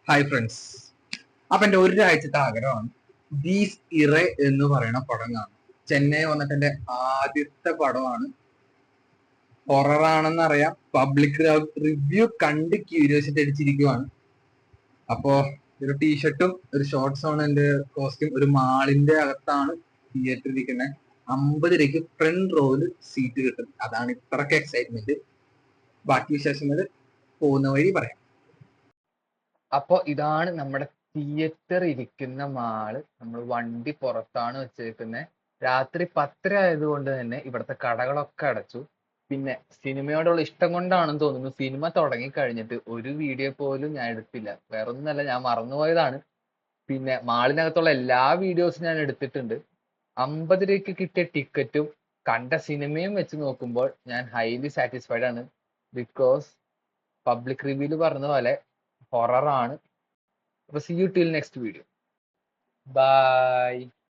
Hi friends. അപ്പൊ എന്റെ ഒരാഴ്ചത്തെ ആഗ്രഹമാണ് ദീസ് ഇറ എന്ന് പറയുന്ന പടം കാണും. ചെന്നൈ വന്നിട്ട് എന്റെ ആദ്യത്തെ പടമാണ്. ഹൊററാണെന്ന് അറിയാം. പബ്ലിക് റിവ്യൂ കണ്ട് ക്യൂരിയോസിറ്റി അടിച്ചിരിക്കുവാണ്. അപ്പോ ഒരു ടീഷർട്ടും ഒരു ഷോർട്ട്സ് ആണ് എന്റെ കോസ്റ്റ്യൂം. ഒരു മാളിന്റെ അകത്താണ് തിയേറ്റർ ഇരിക്കുന്നത്. 50 രൂപയ്ക്ക് ഫ്രണ്ട് റോയില് സീറ്റ് കിട്ടും. അതാണ് ഇത്രക്ക് എക്സൈറ്റ്മെന്റ്. ബാക്കി വിശേഷങ്ങൾ പോകുന്ന വഴി പറയാം. അപ്പൊ ഇതാണ് നമ്മുടെ തിയേറ്റർ ഇരിക്കുന്ന മാള്. നമ്മൾ വണ്ടി പുറത്താണ് വെച്ചേക്കുന്നത്. രാത്രി 10:30 ആയതുകൊണ്ട് തന്നെ ഇവിടുത്തെ കടകളൊക്കെ അടച്ചു. പിന്നെ സിനിമയോടുള്ള ഇഷ്ടം കൊണ്ടാണെന്ന് തോന്നുന്നു സിനിമ തുടങ്ങി കഴിഞ്ഞിട്ട് ഒരു വീഡിയോ പോലും ഞാൻ എടുത്തില്ല. വേറൊന്നുമല്ല, ഞാൻ മറന്നുപോയതാണ്. പിന്നെ മാളിനകത്തുള്ള എല്ലാ വീഡിയോസും ഞാൻ എടുത്തിട്ടുണ്ട്. 50 രൂപയ്ക്ക് കിട്ടിയ ടിക്കറ്റും കണ്ട സിനിമയും വെച്ച് നോക്കുമ്പോൾ ഞാൻ ഹൈലി സാറ്റിസ്ഫൈഡ് ആണ്. ബിക്കോസ് പബ്ലിക് റിവ്യൂല് പറഞ്ഞ പോലെ ഹൊറർ ആണ്. അപ്പൊ see you till next video. Bye.